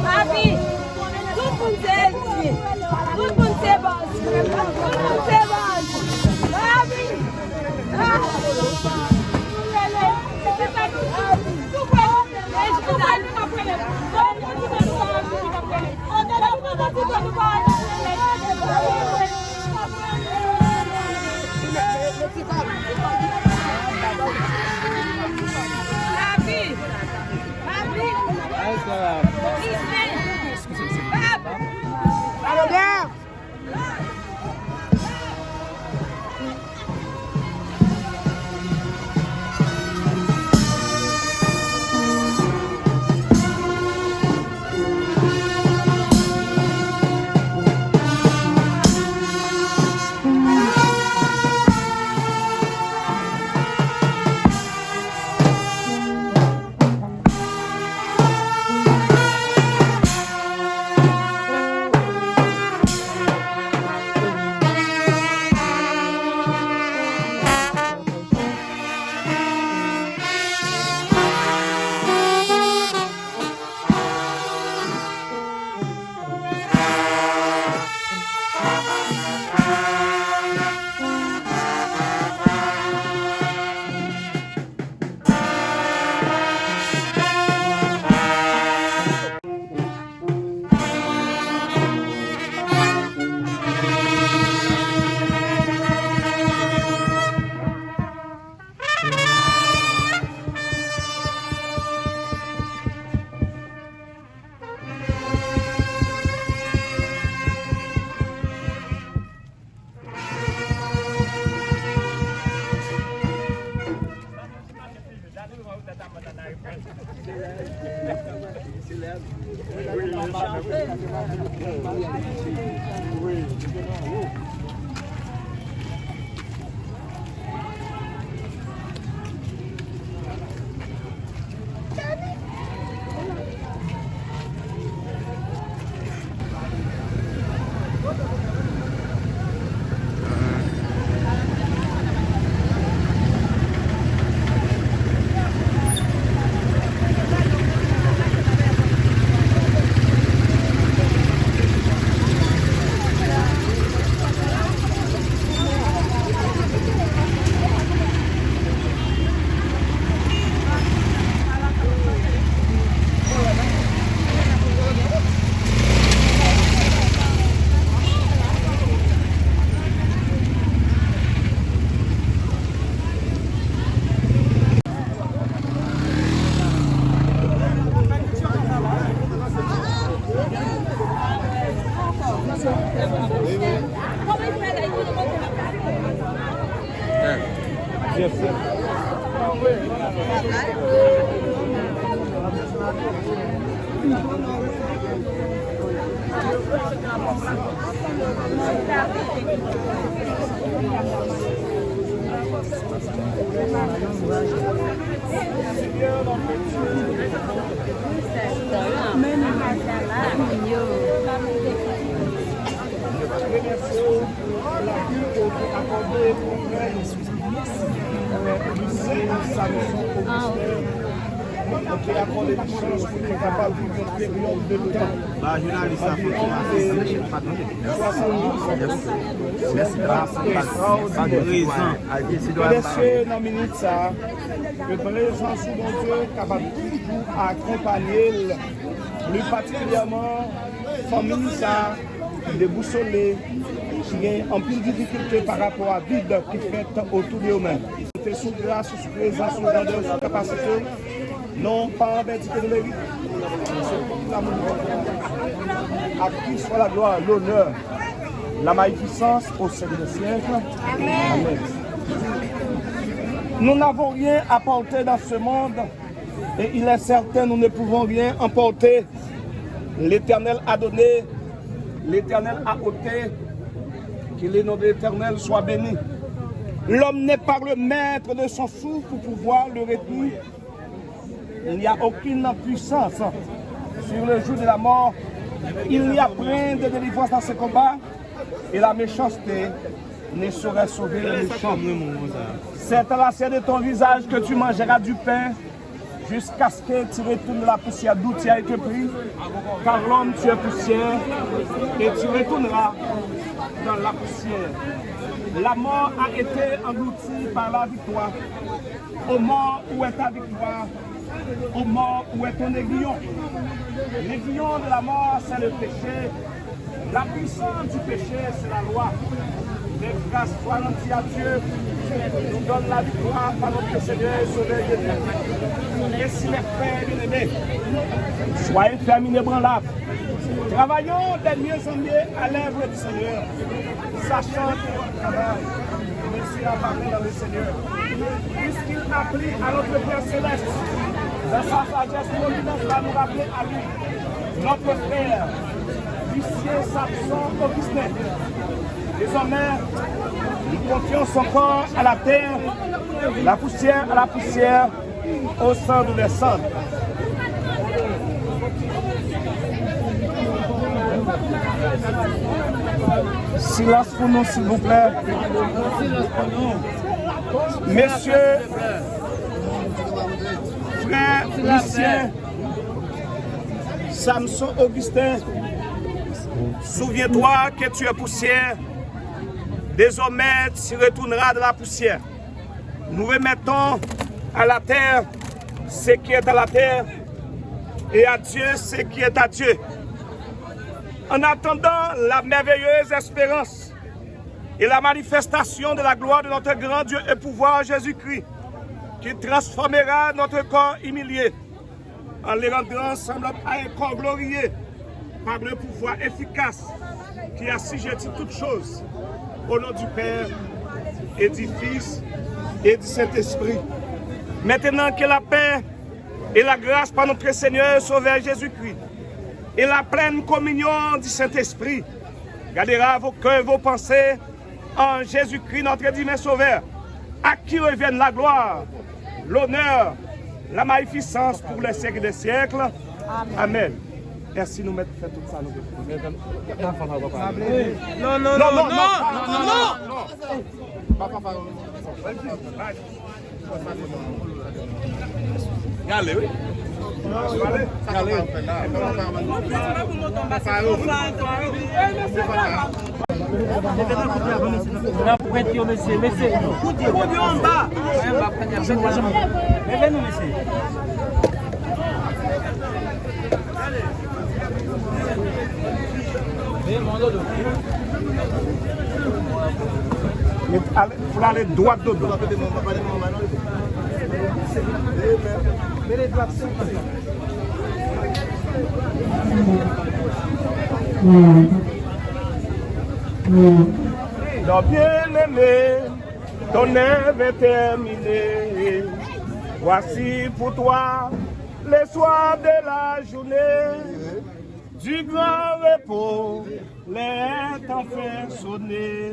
Papi, tout pour c'est tout pour c'est bon. Tout pour c'est bon. Papi. Messieurs, dans minute ça, que présence de mon Dieu capable d'accompagner plus particulièrement famille ça, déboussolée, qui ont en plus de difficulté par rapport à la vie qui fait autour de eux-mêmes. Nous sous grâce, sous présence, sous grandeur, sous capacité, non pas en vertu de mérite. À qui soit la gloire, l'honneur, la magnificence au siècle des siècles. Amen. Nous n'avons rien à porter dans ce monde et il est certain nous ne pouvons rien emporter. L'Éternel a donné, l'Éternel a ôté, que le nom de l'Éternel soit béni. L'homme n'est pas le maître de son souffle pour pouvoir le retenir. Il n'y a aucune puissance sur le jour de la mort. Il n'y a point de délivrance dans ce combat et la méchanceté ne saurait sauver le méchant. C'est à la cire de ton visage que tu mangeras du pain jusqu'à ce que tu retournes la poussière d'où tu as été pris. Car l'homme, tu es poussière et tu retourneras dans la poussière. La mort a été engloutie par la victoire. Ô mort, où est ta victoire? Ô mort, où est ton aiguillon? L'aiguillon de la mort, c'est le péché. La puissance du péché, c'est la loi. Mais grâce soit rendue à Dieu, nous donne la victoire par notre Seigneur et Sauveur Jésus. Et si les frères bien-aimés, soyez fermes inébranlables. Travaillons des mieux en mieux à l'œuvre du Seigneur, sachant que notre travail ne sera pas fait dans le Seigneur. Puisqu'il a pris à notre Père Céleste, dans sa sagesse providence, va nous rappeler à lui, notre frère, Lucien Samson Augustin. Désormais, nous confions son corps à la terre, la poussière à la poussière, au centre des cendres. Silence pour nous, s'il vous plaît. Messieurs, frère Lucien, Samson Augustin, souviens-toi que tu es poussière. Désormais, tu retourneras de la poussière. Nous remettons à la terre ce qui est à la terre et à Dieu ce qui est à Dieu. En attendant la merveilleuse espérance et la manifestation de la gloire de notre grand Dieu et pouvoir Jésus-Christ, qui transformera notre corps humilié en les rendant semblables à un corps glorieux par le pouvoir efficace qui assujettit toutes choses au nom du Père et du Fils et du Saint-Esprit. Maintenant que la paix et la grâce par notre Seigneur et Sauveur Jésus-Christ et la pleine communion du Saint-Esprit gardera vos cœurs, vos pensées en Jésus-Christ, notre divin Sauveur, à qui reviennent la gloire, l'honneur, la magnificence pour les siècles des siècles. Amen. Merci de nous mettre faire tout ça. Non, non, non, non, non. Allez, oui. Pour aller droit de dos. Non, bien-aimé, ton œuvre est terminée. Voici pour toi les soirs de la journée. Du grand repos, les temps fait sonner.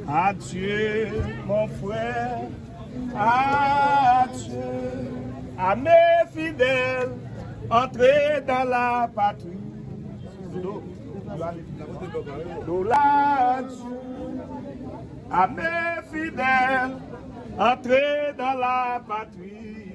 Adieu, mon frère, adieu. À mes fidèles, entrez dans la patrie. À mes fidèles, entrez dans la patrie.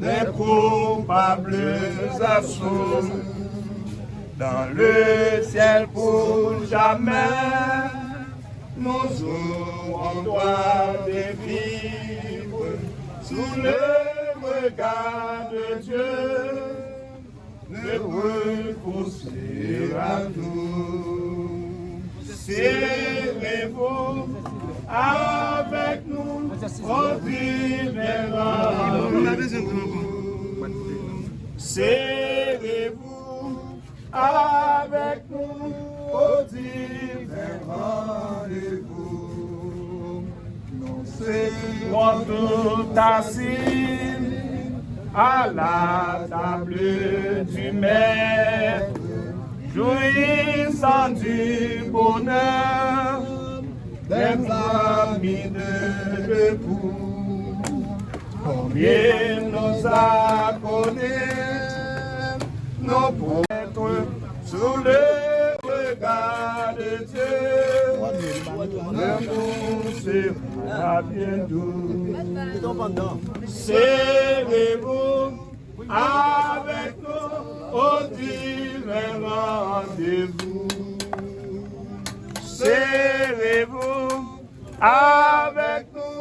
des coupables assauts. Dans le ciel pour jamais, nous aurons droit de vivre sous le regard de Dieu. Le repousser à nous. Serrez-vous avec nous, au divin rendez-vous. Serrez-vous avec nous, au divin rendez-vous. Nous serons tout assis à la table du Maître, jouissant du bonheur des amis de l'époux. Combien nous accordés nos prêtres sous le regard de Dieu, l'amour sera bien doux. Serrez-vous avec nous au divin rendez-vous. Serrez-vous avec nous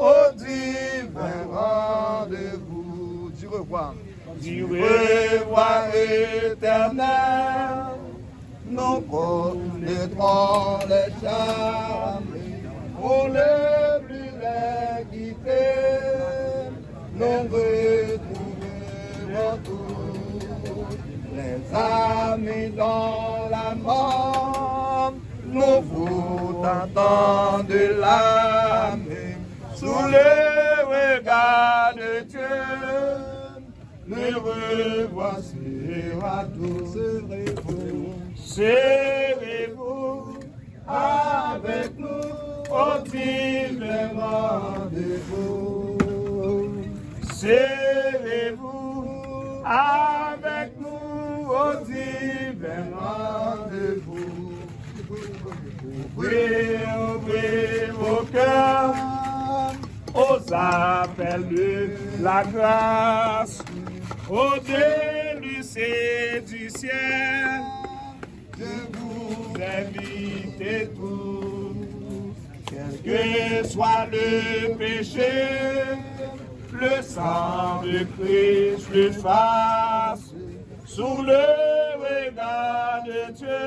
au divin rendez-vous. Du revoir. Du revoir éternel. Nous connaîtrons les charmes pour le plus les quitter. Nous retrouverons tous les amis dans la mort. Nous vous tentons de l'âme sous le regard de Dieu. Le revoir sera tous. Serrez-vous avec nous au divin rendez-vous. Serrez-vous avec nous au divin rendez-vous. Ouvrez vos cœurs aux appels de la grâce, aux délices du ciel. Je vous invite tous, quel que soit le péché, le sang de Christ le fasse sous le regard de Dieu.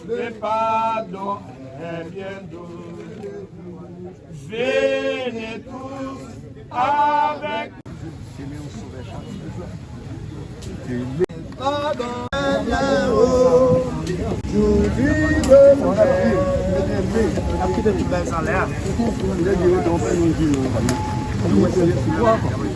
Le pardon est bien doux. Venez tous avec